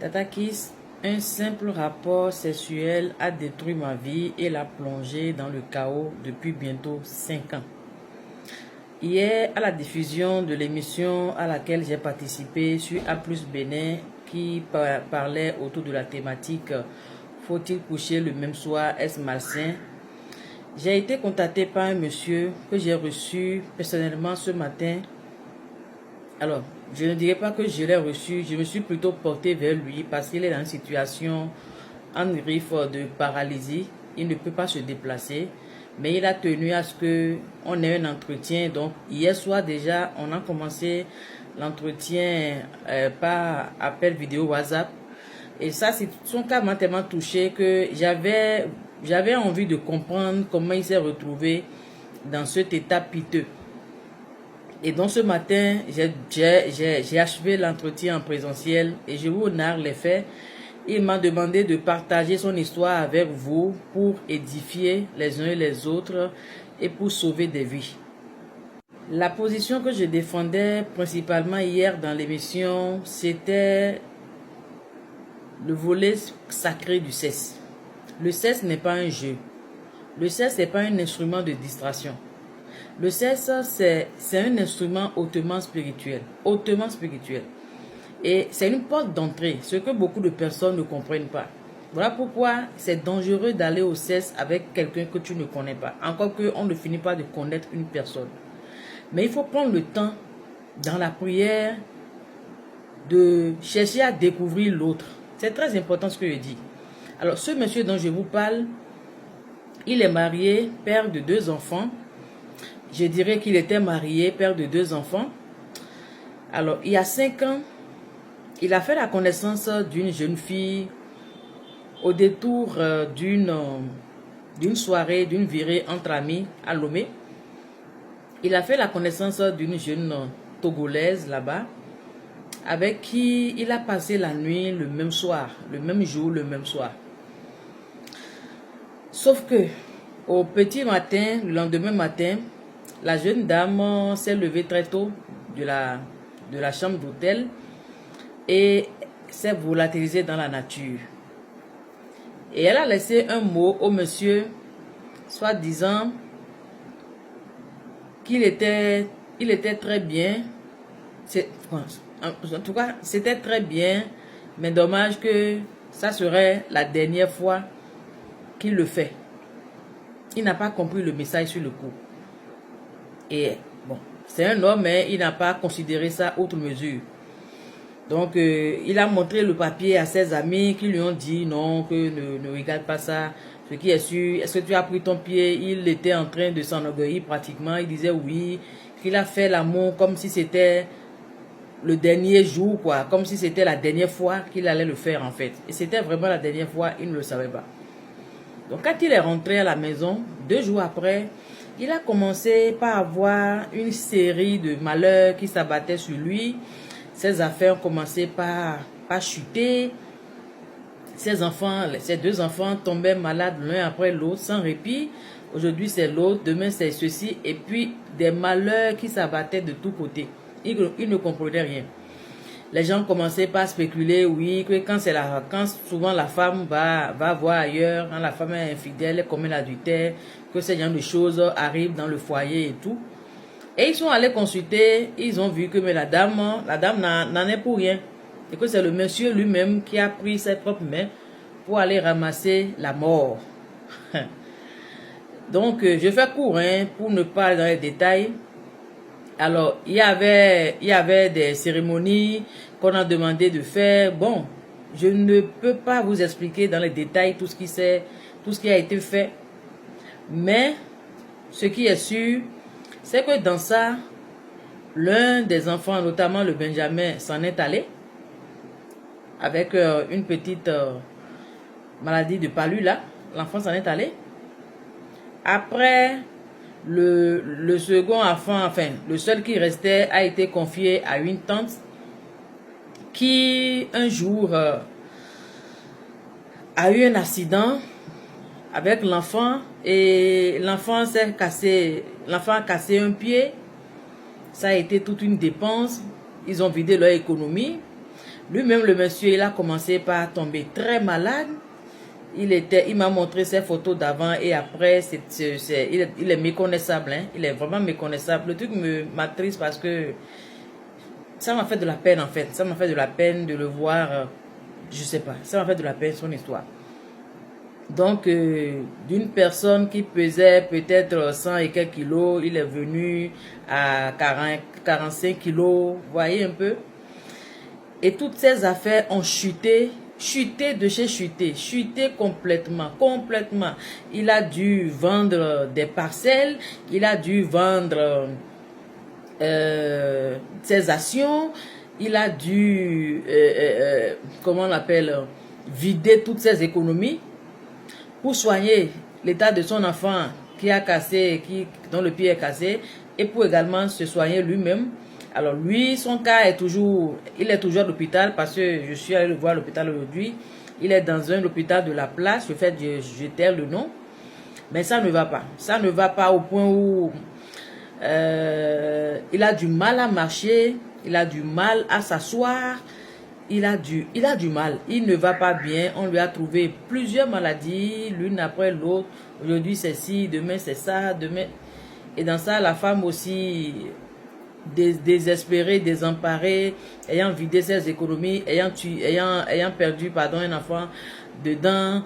Tata Kiss, un simple rapport sexuel a détruit ma vie et l'a plongé dans le chaos depuis bientôt 5 ans. Hier, à la diffusion de l'émission à laquelle j'ai participé sur A+ Bénin, qui parlait autour de la thématique « Faut-il coucher le même soir, est-ce malsain ?» J'ai été contacté par un monsieur que j'ai reçu personnellement ce matin. Alors, je ne dirais pas que je l'ai reçu, je me suis plutôt porté vers lui parce qu'il est dans une situation en griffe de paralysie. Il ne peut pas se déplacer, mais il a tenu à ce qu'on ait un entretien. Donc, hier soir déjà, on a commencé l'entretien par appel vidéo WhatsApp. Et ça, son cas m'a tellement touché que j'avais envie de comprendre comment il s'est retrouvé dans cet état piteux. Et donc ce matin, j'ai achevé l'entretien en présentiel et je vous narre les faits. Il m'a demandé de partager son histoire avec vous pour édifier les uns et les autres et pour sauver des vies. La position que je défendais principalement hier dans l'émission, c'était le volet sacré du sexe. Le sexe n'est pas un jeu. Le sexe n'est pas un instrument de distraction. Le sexe, c'est un instrument hautement spirituel. Hautement spirituel. Et c'est une porte d'entrée, ce que beaucoup de personnes ne comprennent pas. Voilà pourquoi c'est dangereux d'aller au sexe avec quelqu'un que tu ne connais pas. Encore qu'on ne finit pas de connaître une personne. Mais il faut prendre le temps, dans la prière, de chercher à découvrir l'autre. C'est très important ce que je dis. Alors, ce monsieur dont je vous parle, il est marié, père de 2 enfants. Je dirais qu'il était marié, père de 2 enfants. Alors, il y a 5 ans, il a fait la connaissance d'une jeune fille au détour d'une soirée, d'une virée entre amis à Lomé. Il a fait la connaissance d'une jeune Togolaise là-bas, avec qui il a passé la nuit le même soir, le même jour, le même soir. Sauf que, au petit matin, le lendemain matin, la jeune dame s'est levée très tôt de la chambre d'hôtel et s'est volatilisée dans la nature. Et elle a laissé un mot au monsieur, soit disant qu'il était très bien. En tout cas, c'était très bien, mais dommage que ça serait la dernière fois qu'il le fait. Il n'a pas compris le message sur le coup. Et bon, c'est un homme, mais il n'a pas considéré ça outre mesure. Donc, il a montré le papier à ses amis qui lui ont dit non, que ne regarde pas ça. Ce qui est sûr, est-ce que tu as pris ton pied? Il était en train de s'enorgueillir pratiquement. Il disait oui, qu'il a fait l'amour comme si c'était le dernier jour, quoi. Comme si c'était la dernière fois qu'il allait le faire, en fait. Et c'était vraiment la dernière fois, il ne le savait pas. Donc, quand il est rentré à la maison, 2 jours après, il a commencé par avoir une série de malheurs qui s'abattaient sur lui. Ses affaires ont commencé par chuter. Ses 2 enfants tombaient malades l'un après l'autre, sans répit. Aujourd'hui, c'est l'autre, demain, c'est ceci. Et puis, des malheurs qui s'abattaient de tous côtés. Il ne comprenait rien. Les gens commençaient par spéculer, oui, que quand souvent la femme va voir ailleurs, quand la femme est infidèle, elle commet l'adultère, que ce genre de choses arrivent dans le foyer et tout. Et ils sont allés consulter, ils ont vu que mais la dame n'en est pour rien. Et que c'est le monsieur lui-même qui a pris ses propres mains pour aller ramasser la mort. Donc, je fais court, pour ne pas aller dans les détails. Alors, il y avait des cérémonies qu'on a demandé de faire. Bon, je ne peux pas vous expliquer dans les détails tout ce qui a été fait. Mais, ce qui est sûr, c'est que dans ça, l'un des enfants, notamment le Benjamin, s'en est allé avec une petite maladie de palu là. L'enfant s'en est allé. Après, le second enfant, enfin, le seul qui restait a été confié à une tante qui, un jour, a eu un accident avec l'enfant et l'enfant a cassé un pied. Ça a été toute une dépense. Ils ont vidé leur économie. Lui-même, le monsieur, il a commencé par tomber très malade. Il m'a montré ses photos d'avant et après. Il est méconnaissable. Hein? Il est vraiment méconnaissable. Le truc m'attriste parce que ça m'a fait de la peine en fait. Ça m'a fait de la peine de le voir. Je sais pas. Ça m'a fait de la peine son histoire. Donc, d'une personne qui pesait peut-être 100 et quelques kilos, il est venu à 45 kilos. Vous voyez un peu? Et toutes ces affaires ont chuté. Chuté de chez chuté. Chuté complètement. Complètement. Il a dû vendre des parcelles. Il a dû vendre ses actions. Il a dû, comment on l'appelle, vider toutes ses économies pour soigner l'état de son enfant qui a cassé, dont le pied est cassé, et pour également se soigner lui-même. Alors lui, son cas est toujours, il est toujours à l'hôpital parce que je suis allé le voir à l'hôpital aujourd'hui. Il est dans un hôpital de la place, je taire le nom, mais ça ne va pas. Ça ne va pas au point où il a du mal à marcher, il a du mal à s'asseoir. Il a du mal, il ne va pas bien, on lui a trouvé plusieurs maladies, l'une après l'autre. Aujourd'hui c'est ci, demain c'est ça, demain. Et dans ça, la femme aussi, désespérée, désemparée, ayant vidé ses économies, ayant perdu un enfant dedans,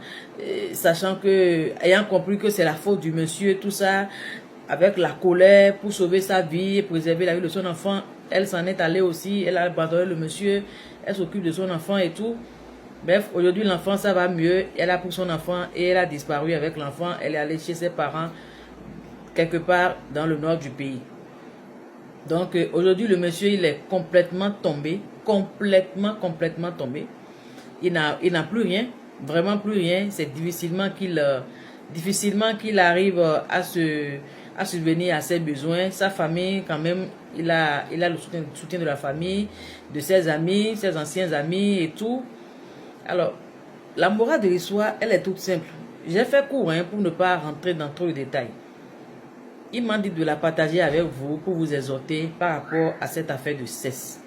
sachant que, ayant compris que c'est la faute du monsieur, tout ça, avec la colère pour sauver sa vie et préserver la vie de son enfant. Elle s'en est allée aussi, elle a abandonné le monsieur, elle s'occupe de son enfant et tout. Bref, aujourd'hui l'enfant ça va mieux, elle a pris son enfant et elle a disparu avec l'enfant. Elle est allée chez ses parents, quelque part dans le nord du pays. Donc aujourd'hui le monsieur il est complètement tombé, complètement tombé. Il n'a plus rien, vraiment plus rien. C'est difficilement qu'il arrive à subvenir à ses besoins. Sa famille, quand même, il a le soutien de la famille, de ses amis, ses anciens amis et tout. Alors, la morale de l'histoire, elle est toute simple. J'ai fait court pour ne pas rentrer dans trop de détails. Il m'a dit de la partager avec vous pour vous exhorter par rapport à cette affaire de cesse.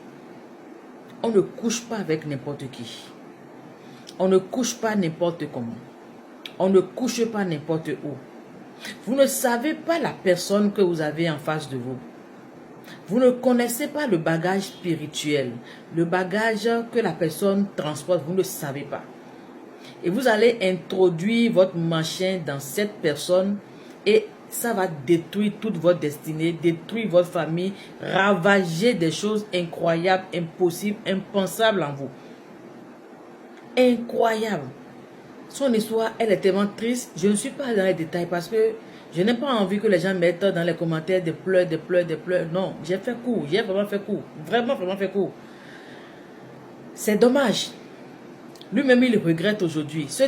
On ne couche pas avec n'importe qui. On ne couche pas n'importe comment. On ne couche pas n'importe où. Vous ne savez pas la personne que vous avez en face de vous. Vous ne connaissez pas le bagage spirituel, le bagage que la personne transporte, vous ne le savez pas. Et vous allez introduire votre machin dans cette personne et ça va détruire toute votre destinée, détruire votre famille, ravager des choses incroyables, impossibles, impensables en vous. Incroyable. Son histoire, elle est tellement triste. Je ne suis pas dans les détails parce que je n'ai pas envie que les gens mettent dans les commentaires des pleurs. Non, j'ai fait court. J'ai vraiment fait court. Vraiment fait court. C'est dommage. Lui-même, il regrette aujourd'hui. Ce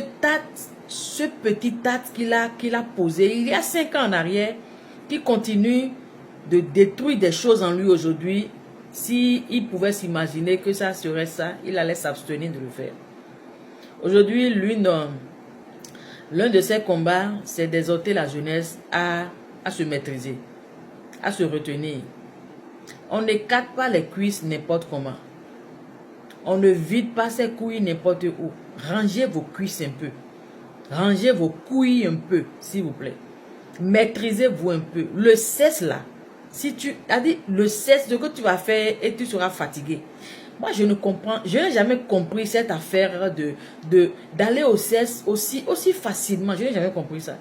petit acte qu'il a posé il y a 5 ans en arrière, qui continue de détruire des choses en lui aujourd'hui. S'il pouvait s'imaginer que ça serait ça, il allait s'abstenir de le faire. Aujourd'hui, l'un de ses combats, c'est d'exhorter la jeunesse à se maîtriser, à se retenir. On n'écarte pas les cuisses n'importe comment. On ne vide pas ses couilles n'importe où. Rangez vos cuisses un peu. Rangez vos couilles un peu, s'il vous plaît. Maîtrisez-vous un peu. Le cesse là, si tu as dit le cesse, ce que tu vas faire et tu seras fatigué. Moi, je n'ai jamais compris cette affaire d'aller au cesse aussi facilement. Je n'ai jamais compris ça.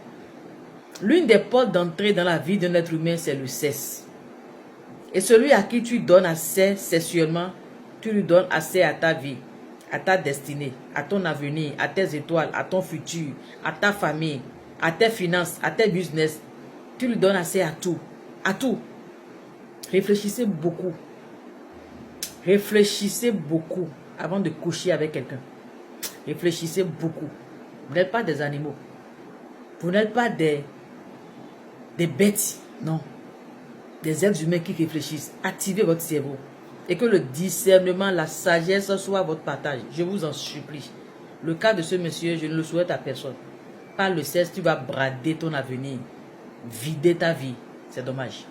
L'une des portes d'entrée dans la vie d'un être humain, c'est le cesse. Et celui à qui tu donnes accès sexuellement, tu lui donnes accès à ta vie, à ta destinée, à ton avenir, à tes étoiles, à ton futur, à ta famille, à tes finances, à tes business. Tu lui donnes accès à tout. À tout. Réfléchissez beaucoup. Réfléchissez beaucoup avant de coucher avec quelqu'un. Réfléchissez beaucoup. Vous n'êtes pas des animaux. Vous n'êtes pas des bêtes. Non. Des êtres humains qui réfléchissent. Activez votre cerveau. Et que le discernement, la sagesse soit votre partage. Je vous en supplie. Le cas de ce monsieur, je ne le souhaite à personne. Par le cesse, tu vas brader ton avenir. Vider ta vie. C'est dommage.